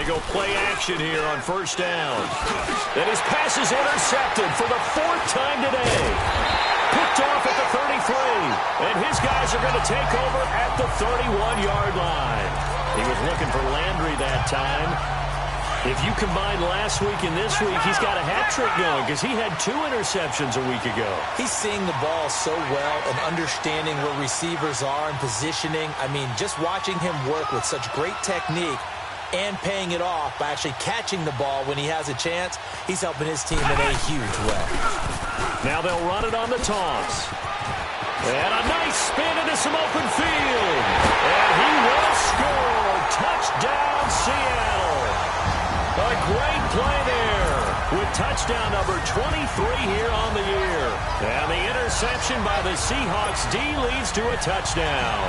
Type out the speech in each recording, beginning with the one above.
they go play action here on first down. And his pass is intercepted for the fourth time today. Picked off at the 33. And his guys are going to take over at the 31-yard line. He was looking for Landry that time. If you combine last week and this week, he's got a hat trick going because he had 2 interceptions a week ago. He's seeing the ball so well and understanding where receivers are and positioning. I mean, just watching him work with such great technique and paying it off by actually catching the ball when he has a chance, he's helping his team in a huge way. Now they'll run it on the toss. And a nice spin into some open field. And he will score. Touchdown, Seattle. A great play there with touchdown number 23 here on the year. And the interception by the Seahawks D leads to a touchdown.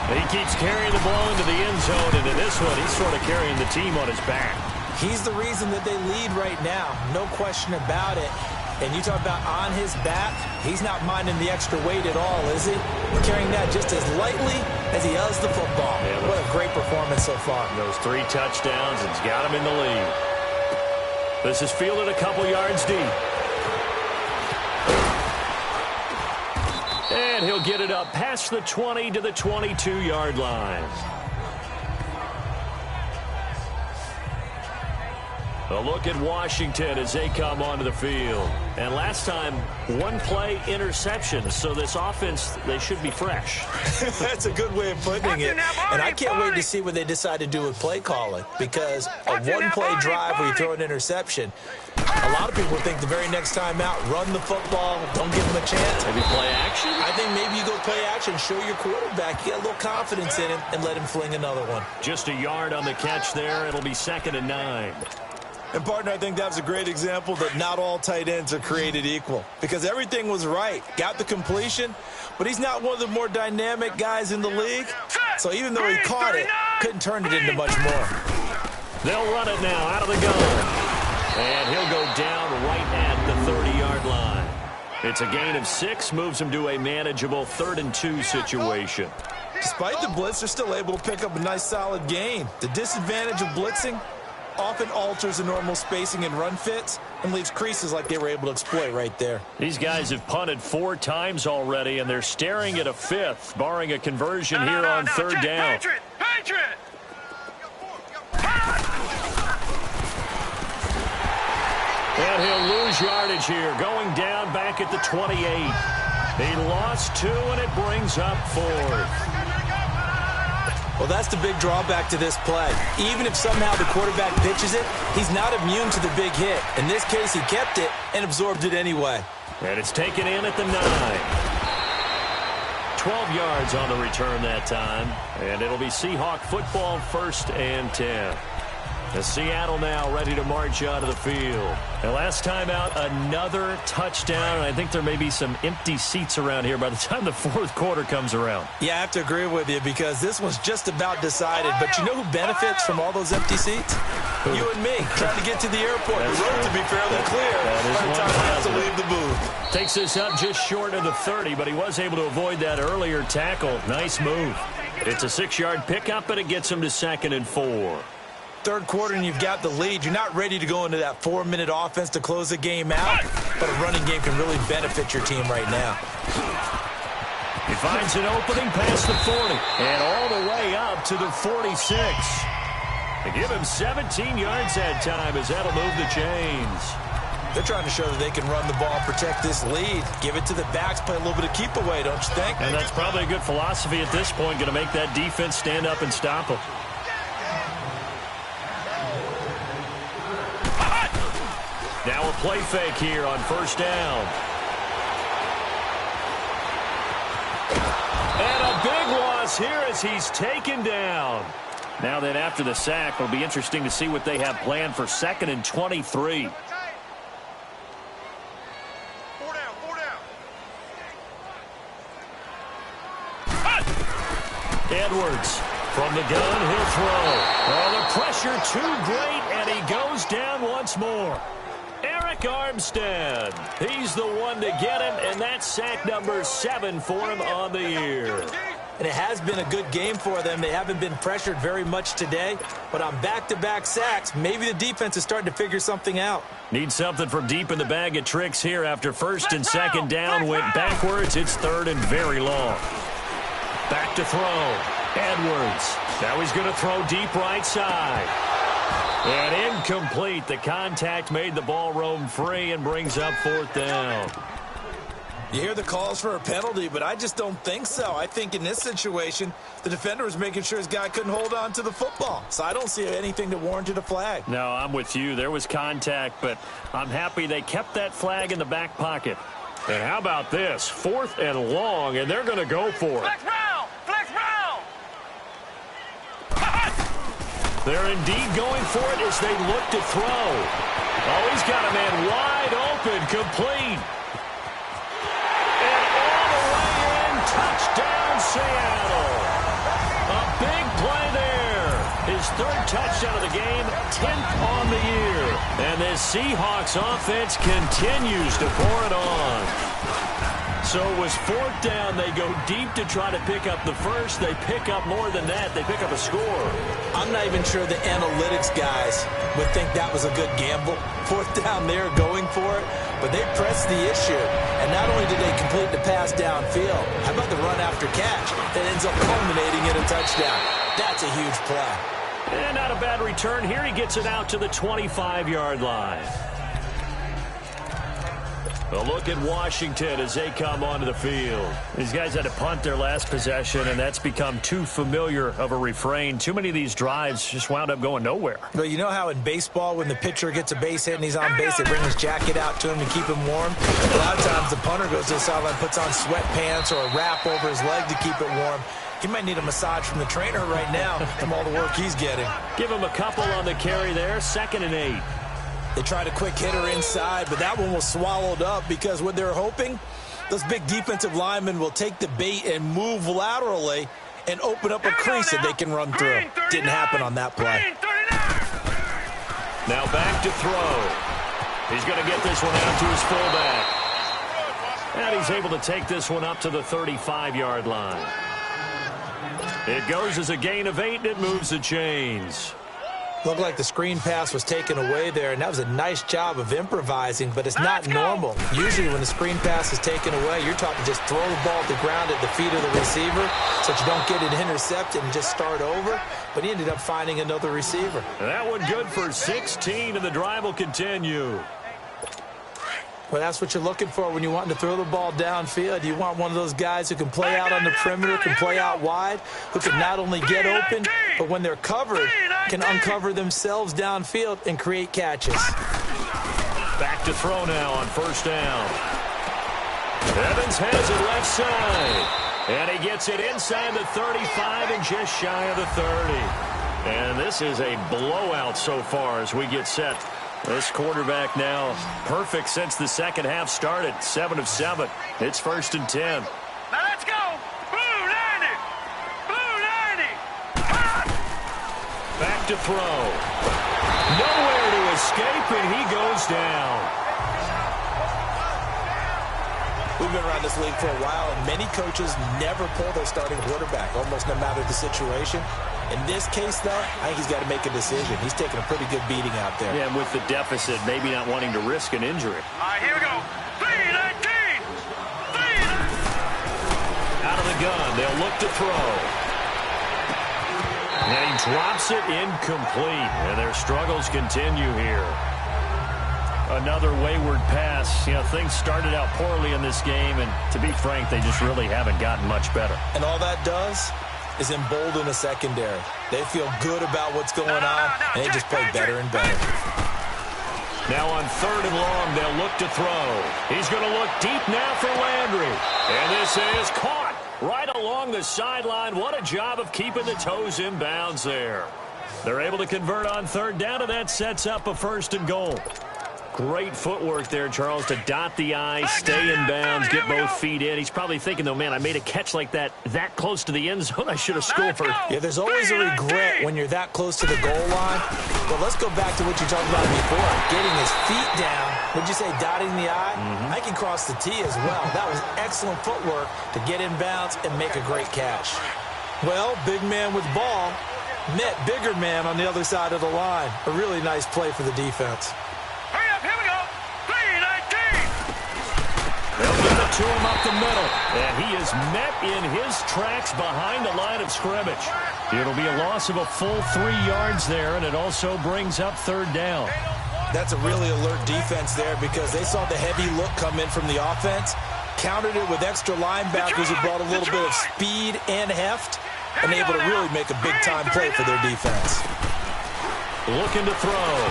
He keeps carrying the ball into the end zone, and in this one, he's sort of carrying the team on his back. He's the reason that they lead right now, no question about it. And you talk about on his back, he's not minding the extra weight at all, is he? Carrying that just as lightly as he does the football. Yeah, what a great performance so far. Those 3 touchdowns, it's got him in the lead. This is fielded a couple yards deep. And he'll get it up past the 20 to the 22-yard line. A look at Washington as they come onto the field. And last time, 1-play interception. So this offense, they should be fresh. That's a good way of putting it. And I can't wait to see what they decide to do with play calling. Because a 1-play drive where you throw an interception, a lot of people think the very next time out, run the football, don't give them a chance. Maybe play action? I think maybe you go play action, show your quarterback, you got a little confidence in him, and let him fling another one. Just a yard on the catch there. It'll be 2nd and 9. And, partner, I think that's a great example that not all tight ends are created equal. Because everything was right. Got the completion, but he's not one of the more dynamic guys in the league. So even though he caught it, couldn't turn it into much more. They'll run it now out of the gun. And he'll go down right at the 30-yard line. It's a gain of 6, moves him to a manageable 3rd and 2 situation. Despite the blitz, they're still able to pick up a nice solid gain. The disadvantage of blitzing often alters the normal spacing and run fits and leaves creases like they were able to exploit right there. These guys have punted 4 times already, and they're staring at a 5th, barring a conversion here on 3rd down. Patriot! And he'll lose yardage here, going down back at the 28. He lost 2, and it brings up 4th. Well, that's the big drawback to this play. Even if somehow the quarterback pitches it, he's not immune to the big hit. In this case, he kept it and absorbed it anyway. And it's taken in at the 9. 12 yards on the return that time. And it'll be Seahawk football, 1st and 10. The Seattle now ready to march out of the field. And last time out, another touchdown. And I think there may be some empty seats around here by the time the 4th quarter comes around. Yeah, I have to agree with you because this was just about decided. But you know who benefits from all those empty seats? You and me, trying to get to the airport. The road to be fairly clear by the time he has to leave the booth. Takes this up just short of the 30, but he was able to avoid that earlier tackle. Nice move. It's a 6-yard pickup, and it gets him to 2nd and 4. 3rd quarter and you've got the lead. You're not ready to go into that 4-minute offense to close the game out, but a running game can really benefit your team right now. He finds an opening past the 40 and all the way up to the 46. They give him 17 yards that time as that'll move the chains. They're trying to show that they can run the ball, protect this lead, give it to the backs, play a little bit of keep away, don't you think? And that's probably a good philosophy at this point, going to make that defense stand up and stop them. Now a play fake here on 1st down. And a big loss here as he's taken down. Now then after the sack, it'll be interesting to see what they have planned for 2nd and 23. 4 down. Edwards from the gun, he'll throw. Oh, the pressure too great, and he goes down once more. Eric Armstead, he's the one to get him, and that's sack number 7 for him on the year. and it has been a good game for them. They haven't been pressured very much today, but on back-to-back sacks, maybe the defense is starting to figure something out. Need something from deep in the bag of tricks here after first and second down went backwards. It's third and very long. Back to throw. Edwards. Now he's going to throw deep right side. And incomplete. The contact made the ball roam free and brings up fourth down. You hear the calls for a penalty, but I just don't think so. I think in this situation, the defender was making sure his guy couldn't hold on to the football. So I don't see anything that warranted a flag. No, I'm with you. There was contact, but I'm happy they kept that flag in the back pocket. And how about this? Fourth and long, and they're going to go for it. Flex round! Flex round! They're indeed going for it as they look to throw. Oh, he's got a man wide open, complete. And all the way in, touchdown Seattle. A big play there. His third touchdown of the game, 10th on the year. And this Seahawks offense continues to pour it on. So it was fourth down. They go deep to try to pick up the first. They pick up more than that. They pick up a score. I'm not even sure the analytics guys would think that was a good gamble. Fourth down there going for it, but they pressed the issue. And not only did they complete the pass downfield, how about the run after catch that ends up culminating in a touchdown? That's a huge play. And not a bad return here. He gets it out to the 25-yard line. A look at Washington as they come onto the field. These guys had to punt their last possession, and that's become too familiar of a refrain. Too many of these drives just wound up going nowhere. Well, you know how in baseball when the pitcher gets a base hit and he's on base, they bring his jacket out to him to keep him warm? A lot of times the punter goes to the sideline, puts on sweatpants or a wrap over his leg to keep it warm. He might need a massage from the trainer right now from all the work he's getting. Give him a couple on the carry there, 2nd and 8. They tried a quick hitter inside, but that one was swallowed up because what they're hoping, those big defensive linemen will take the bait and move laterally and open up a crease that they can run through. Didn't happen on that play. Now back to throw. He's going to get this one out to his fullback. And he's able to take this one up to the 35-yard line. It goes as a gain of 8, and it moves the chains. Looked like the screen pass was taken away there, and that was a nice job of improvising, but it's not normal. Usually when the screen pass is taken away, you're taught to just throw the ball at the ground at the feet of the receiver so that you don't get it intercepted and just start over, but he ended up finding another receiver. And that one good for 16, and the drive will continue. Well, that's what you're looking for when you want to throw the ball downfield. You want one of those guys who can play out on the perimeter, can play out wide, who can not only get open, but when they're covered, can uncover themselves downfield and create catches. Back to throw now on first down. Evans has it left side. And he gets it inside the 35 and just shy of the 30. And this is a blowout so far as we get set. This quarterback now perfect since the second half started. 7 of 7. It's 1st and 10. Now let's go! Blue 90! Blue 90! Back to throw. Nowhere to escape, and he goes down. We've been around this league for a while, and many coaches never pull their starting quarterback, almost no matter the situation. In this case, though, I think he's got to make a decision. He's taking a pretty good beating out there. Yeah, and with the deficit, maybe not wanting to risk an injury. All right, here we go. 3-19! Out of the gun, they'll look to throw. And he drops it incomplete, and their struggles continue here. Another wayward pass. You know, things started out poorly in this game, and to be frank, they just really haven't gotten much better. And all that does is embolden a secondary. They feel good about what's going on, and they just play better and better. Now on 3rd and long, they'll look to throw. He's going to look deep now for Landry. And this is caught right along the sideline. What a job of keeping the toes in bounds there. They're able to convert on 3rd down, and that sets up a 1st and goal. Great footwork there, Charles, to dot the I, stay in bounds, get both feet in. He's probably thinking, though, man, I made a catch like that close to the end zone. I should have scored. Yeah, there's always a regret when you're that close to the goal line. But let's go back to what you talked about before. Getting his feet down. Would you say dotting the I? I can cross the T as well. That was excellent footwork to get in bounds and make a great catch. Well, big man with ball met bigger man on the other side of the line. A really nice play for the defense. Hurry up, here we go. 3-19. They'll give it to him up the middle. And he is met in his tracks behind the line of scrimmage. It'll be a loss of a full 3 yards there, and it also brings up third down. That's a really alert defense there because they saw the heavy look come in from the offense, countered it with extra linebackers who brought a little bit of speed and heft, and able to really make a big-time play for their defense. Looking to throw.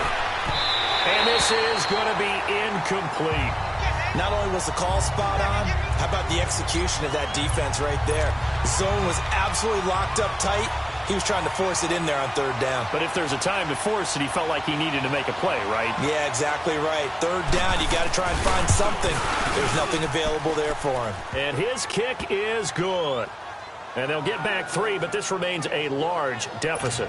And this is going to be incomplete. Not only was the call spot on, how about the execution of that defense right there? The zone was absolutely locked up tight. He was trying to force it in there on third down. But if there's a time to force it, he felt like he needed to make a play, right? Yeah, exactly right. Third down, you got to try and find something. There's nothing available there for him. And his kick is good. And they'll get back 3, but this remains a large deficit.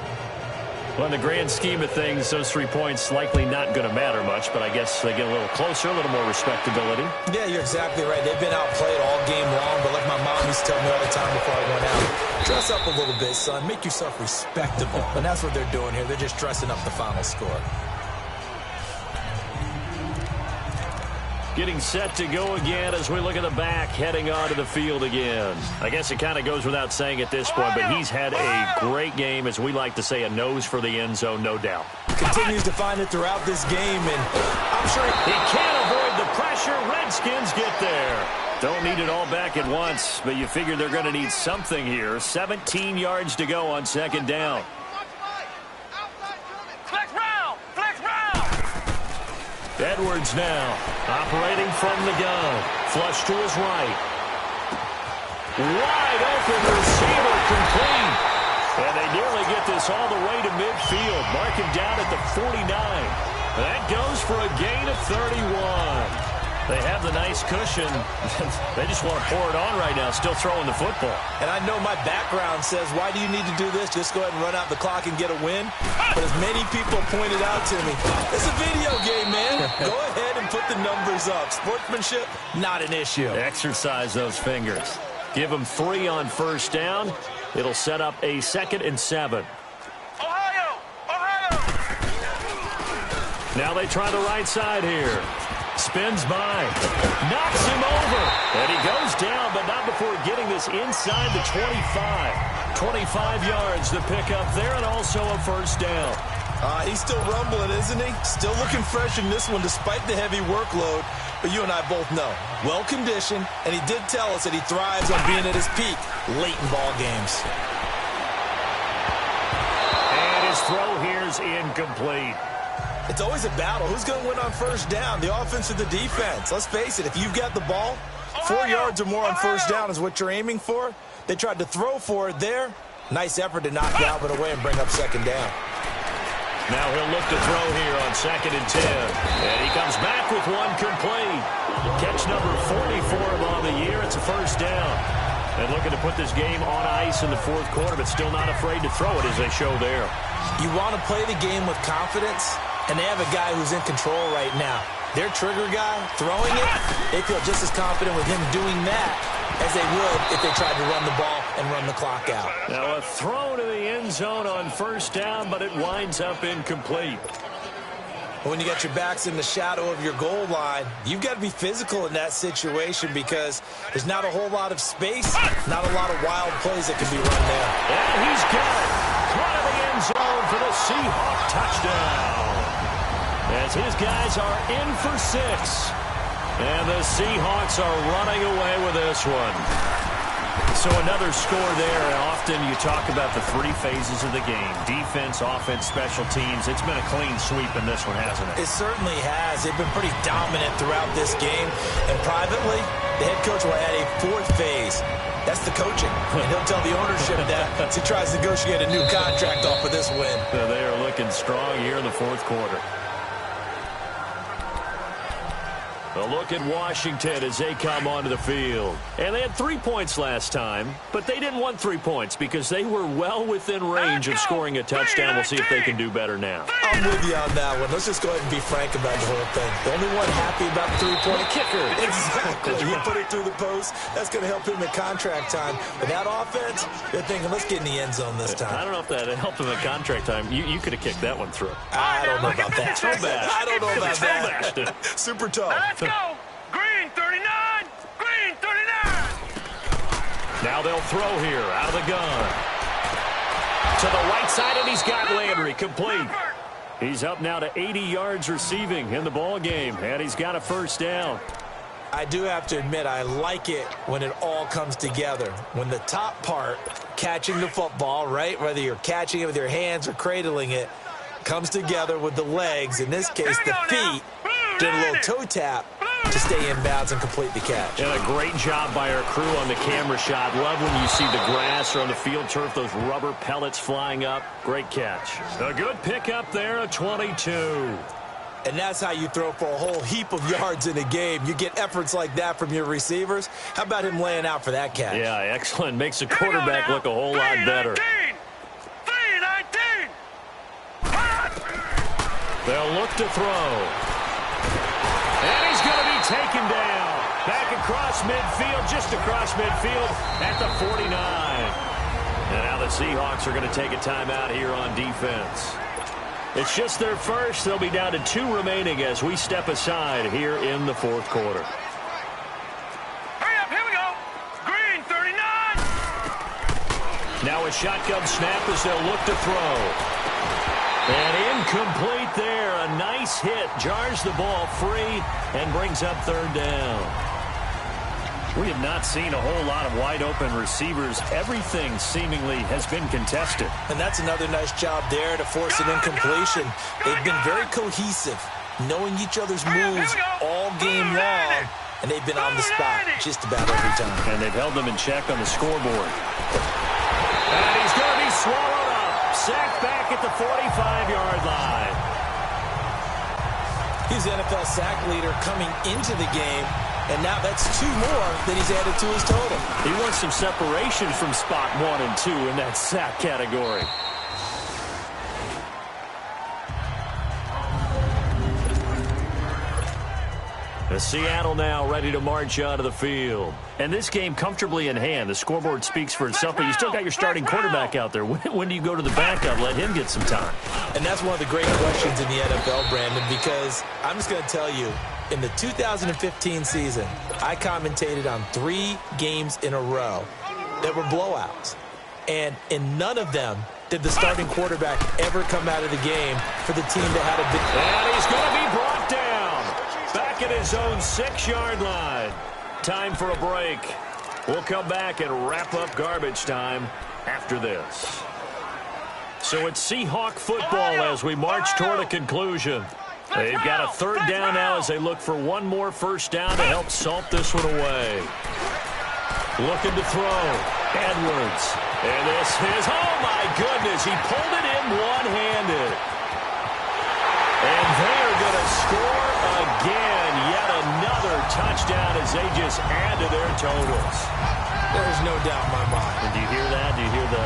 Well, in the grand scheme of things, those 3 points likely not going to matter much, but I guess they get a little closer, a little more respectability. Yeah, you're exactly right. They've been outplayed all game long, but like my mom used to tell me all the time before I went out, dress up a little bit, son. Make yourself respectable. And that's what they're doing here. They're just dressing up the final score. Getting set to go again as we look at the back, heading onto the field again. I guess it kind of goes without saying at this point, but he's had a great game, as we like to say, a nose for the end zone, no doubt. Continues to find it throughout this game, and I'm sure he can't avoid the pressure. Redskins get there. Don't need it all back at once, but you figure they're going to need something here. 17 yards to go on second down. Edwards now operating from the gun. Flush to his right. Wide open receiver complete. And they nearly get this all the way to midfield. Mark him down at the 49. That goes for a gain of 31. They have the nice cushion. They just want to pour it on right now, still throwing the football. And I know my background says, why do you need to do this? Just go ahead and run out the clock and get a win. But as many people pointed out to me, it's a video game, man. Go ahead and put the numbers up. Sportsmanship, not an issue. Exercise those fingers. Give them 3 on first down. It'll set up a 2nd and 7. Ohio! Now they try the right side here. Spins by. Knocks him over. And he goes down, but not before getting this inside the 25. 25 yards to pick up there, and also a first down. He's still rumbling, isn't he? Still looking fresh in this one despite the heavy workload. But you and I both know, well-conditioned, and he did tell us that he thrives on being at his peak late in ball games. And his throw here is incomplete. It's always a battle. Who's going to win on first down, the offense or the defense? Let's face it, if you've got the ball, 4 yards or more on first down is what you're aiming for. They tried to throw for it there. Nice effort to knock Galvin away and bring up second down. Now he'll look to throw here on 2nd and 10. And he comes back with one complete. Catch number 40 for him on the year. It's a first down. And looking to put this game on ice in the 4th quarter, but still not afraid to throw it as they show there. You want to play the game with confidence, and they have a guy who's in control right now. Their trigger guy throwing it, they feel just as confident with him doing that as they would if they tried to run the ball and run the clock out. Now a throw to the end zone on first down, but it winds up incomplete. When you got your backs in the shadow of your goal line, you've got to be physical in that situation because there's not a whole lot of space, not a lot of wild plays that can be run there. And he's got it. Front of the end zone for the Seahawk touchdown. As his guys are in for 6. And the Seahawks are running away with this one. So another score there. And often you talk about the 3 phases of the game. Defense, offense, special teams. It's been a clean sweep in this one, hasn't it? It certainly has. They've been pretty dominant throughout this game. And privately, the head coach will add a 4th phase. That's the coaching. And he'll tell the ownership that as he tries to negotiate a new contract off of this win. They are looking strong here in the 4th quarter. A look at Washington as they come onto the field. And they had 3 points last time, but they didn't want 3 points because they were well within range of scoring a touchdown. We'll see if they can do better now. I'm with you on that one. Let's just go ahead and be frank about the whole thing. The only one happy about the 3-point kicker. Exactly. He put it through the post. That's going to help him in contract time. But that offense, they're thinking, let's get in the end zone this time. I don't know if that helped him in contract time. You could have kicked that one through. I don't know about that. I don't know about that. Super tough. Let's go. Green 39. Green 39. Now they'll throw here out of the gun. To the right side, and he's got Landry complete. He's up now to 80 yards receiving in the ball game, and he's got a first down. I do have to admit, I like it when it all comes together. When the top part, catching the football, right, whether you're catching it with your hands or cradling it, comes together with the legs, in this case the feet, doing a little toe tap to stay in bounds and complete the catch. And a great job by our crew on the camera shot. Love when you see the grass or on the field turf, those rubber pellets flying up. Great catch. A good pickup there, a 22. And that's how you throw for a whole heap of yards in a game. You get efforts like that from your receivers. How about him laying out for that catch? Yeah, excellent. Makes the quarterback look a whole lot better. 3-19. They'll look to throw. And he's going to be taken down. Back across midfield, just across midfield at the 49. And now the Seahawks are going to take a timeout here on defense. It's just their first. They'll be down to 2 remaining as we step aside here in the fourth quarter. Hurry up, here we go. Green 39. Now a shotgun snap as they'll look to throw. And incomplete there. A nice hit. Jars the ball free and brings up third down. We have not seen a whole lot of wide-open receivers. Everything seemingly has been contested. And that's another nice job there to force an incompletion. They've been very cohesive, knowing each other's moves all game long, and they've been on the spot just about every time. And they've held them in check on the scoreboard. And he's going to be swallowed up. Sacked back at the 45-yard line. He's the NFL sack leader coming into the game. And now that's 2 more that he's added to his total. He wants some separation from spot 1 and 2 in that sack category. Seattle now ready to march out of the field. And this game comfortably in hand. The scoreboard speaks for itself, but you still got your starting quarterback out there. When do you go to the backup? Let him get some time. And that's one of the great questions in the NFL, Brandon, because I'm just going to tell you, in the 2015 season, I commentated on 3 games in a row that were blowouts. And in none of them did the starting quarterback ever come out of the game for the team that had a big... And he's going to be brought down. Back at his own 6-yard line. Time for a break. We'll come back and wrap up garbage time after this. So it's Seahawk football as we march toward a conclusion. They've got a third down now as they look for one more first down to help salt this one away. Looking to throw. Edwards. And this is, oh my goodness, he pulled it in one-handed. And they are going to score again. Yet another touchdown as they just add to their totals. There's no doubt in my mind. And do you hear that? Do you hear the...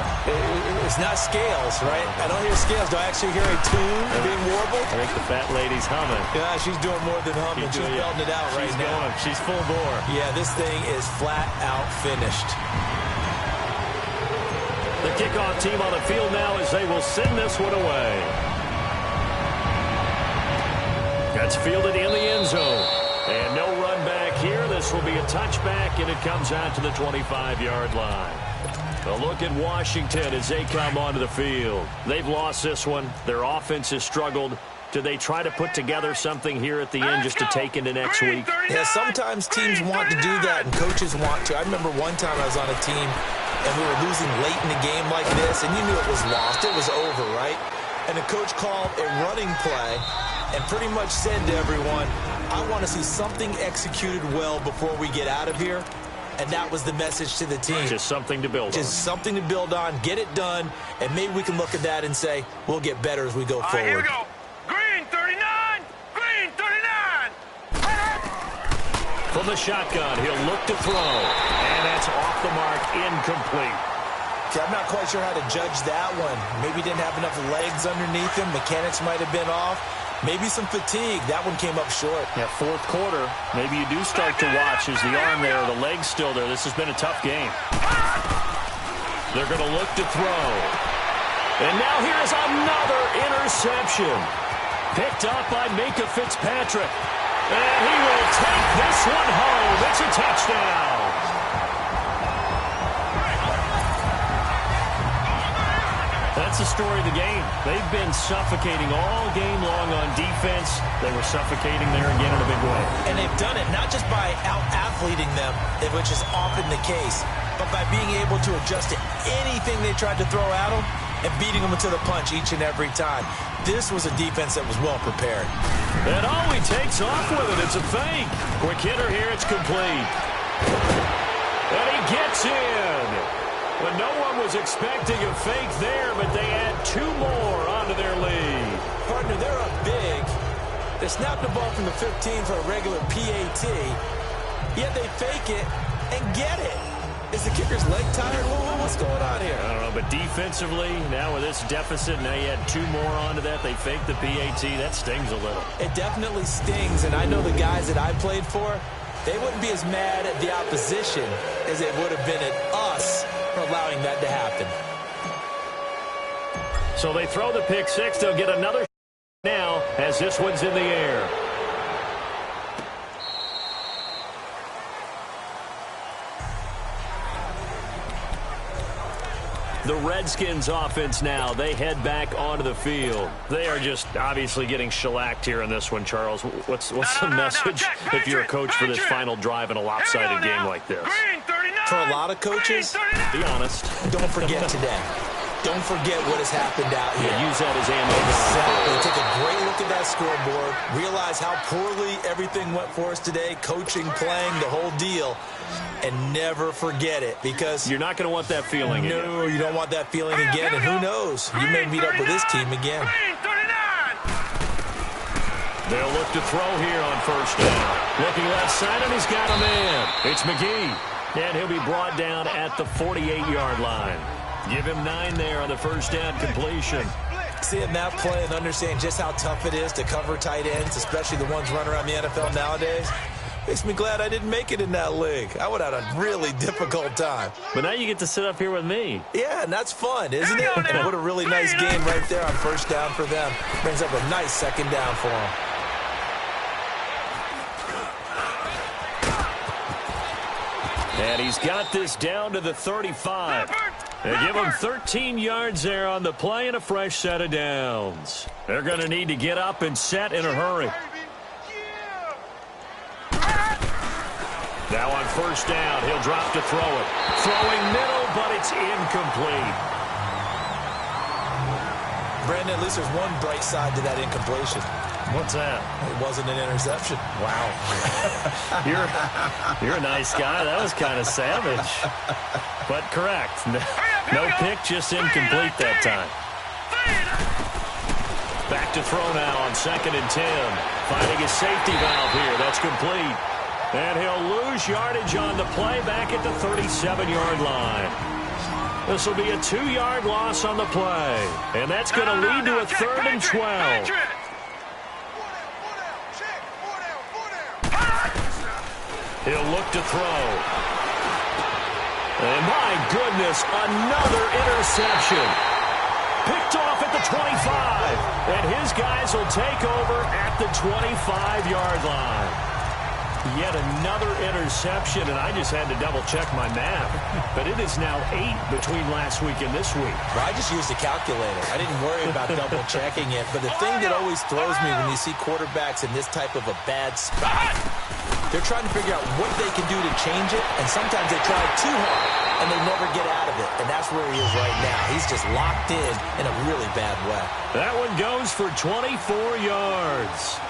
It's not scales, right? I don't hear scales. Do I actually hear a tune being warbled? I think the fat lady's humming. Yeah, she's doing more than humming. She's belting it out right now. Going. She's full bore. Yeah, this thing is flat out finished. The kickoff team on the field now as they will send this one away. That's fielded in the end zone. And no run back here. This will be a touchback, and it comes out to the 25-yard line. A look at Washington as they come onto the field. They've lost this one. Their offense has struggled. Do they try to put together something here at the end just to take into next week? Yeah, sometimes teams want to do that, and coaches want to. I remember one time I was on a team, and we were losing late in the game like this, and you knew it was lost. It was over, right? And the coach called a running play and pretty much said to everyone, I want to see something executed well before we get out of here. And that was the message to the team. Just something to build on. Just something to build on, get it done, and maybe we can look at that and say, we'll get better as we go forward. Here we go. Green 39. Green 39. From the shotgun, he'll look to throw. And that's off the mark, incomplete. Okay, I'm not quite sure how to judge that one. Maybe he didn't have enough legs underneath him. Mechanics might have been off. Maybe some fatigue. That one came up short. Yeah, fourth quarter. Maybe you do start to watch. Is the arm there, the leg's still there? This has been a tough game. They're going to look to throw. And now here's another interception. Picked up by Minka Fitzpatrick. And he will take this one home. It's a touchdown. That's the story of the game. They've been suffocating all game long on defense. They were suffocating there again in a big way. And they've done it not just by out-athleting them, which is often the case, but by being able to adjust to anything they tried to throw at them and beating them to the punch each and every time. This was a defense that was well prepared. And oh, he takes off with it. It's a fake. Quick hitter here. It's complete. And he gets in. When no one was expecting a fake there, but they add two more onto their lead. Partner, they're up big. They snap the ball from the 15 for a regular PAT, yet they fake it and get it. Is the kicker's leg tired? What's going on here? I don't know, but defensively, now with this deficit, now you add two more onto that. They fake the PAT. That stings a little. It definitely stings, and I know the guys that I played for, they wouldn't be as mad at the opposition as they would have been at us for allowing that to happen. So they throw the pick six. They'll get another now as this one's in the air. The Redskins offense now, they head back onto the field. They are just obviously getting shellacked here in this one, Charles. What's the message if you're a coach for this final drive in a lopsided game like this? For a lot of coaches, be honest. Don't forget today. Don't forget what has happened out here. Yeah, use that as ammo. Exactly. Take a great look at that scoreboard. Realize how poorly everything went for us today. Coaching, playing, the whole deal. And never forget it, because you're not going to want that feeling again. No, you don't want that feeling again. And who knows? You may meet up with this team again. They'll look to throw here on first down. Looking left side, and he's got a man. It's McGee. And he'll be brought down at the 48-yard line. Give him 9 there on the first down completion. Seeing that play and understand just how tough it is to cover tight ends, especially the ones running around the NFL nowadays, makes me glad I didn't make it in that league. I would have had a really difficult time. But now you get to sit up here with me. Yeah, and that's fun, isn't it? And what a really nice game right there on first down for them. Brings up a nice second down for them. And he's got this down to the 35. They give him 13 yards there on the play and a fresh set of downs. They're going to need to get up and set in a hurry. Now on first down, he'll drop to throw it. Throwing middle, but it's incomplete. Brandon, at least there's one bright side to that incompletion. What's that? It wasn't an interception. Wow. You're a nice guy. That was kind of savage. But correct. No pick, just incomplete that time. Back to throw now on 2nd and 10. Finding his safety valve here. That's complete. And he'll lose yardage on the play back at the 37-yard line. This will be a 2-yard loss on the play. And that's going to lead to a 3rd and 12. He'll look to throw. And my goodness, another interception. Picked off at the 25. And his guys will take over at the 25-yard line. Yet another interception, and I just had to double-check my math. But it is now 8 between last week and this week. Well, I just used a calculator. I didn't worry about double-checking it. But the thing that always throws me when you see quarterbacks in this type of a bad spot, they're trying to figure out what they can do to change it, and sometimes they try too hard, and they never get out of it. And that's where he is right now. He's just locked in a really bad way. That one goes for 24 yards.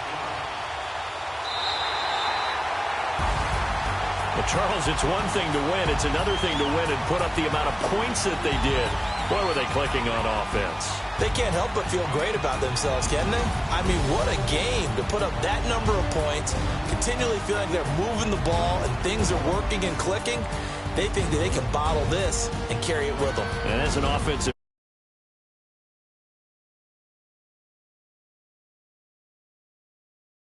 Well, Charles, it's one thing to win. It's another thing to win and put up the amount of points that they did. Boy, were they clicking on offense. They can't help but feel great about themselves, can they? I mean, what a game to put up that number of points, continually feel like they're moving the ball and things are working and clicking. They think that they can bottle this and carry it with them. And as an offensive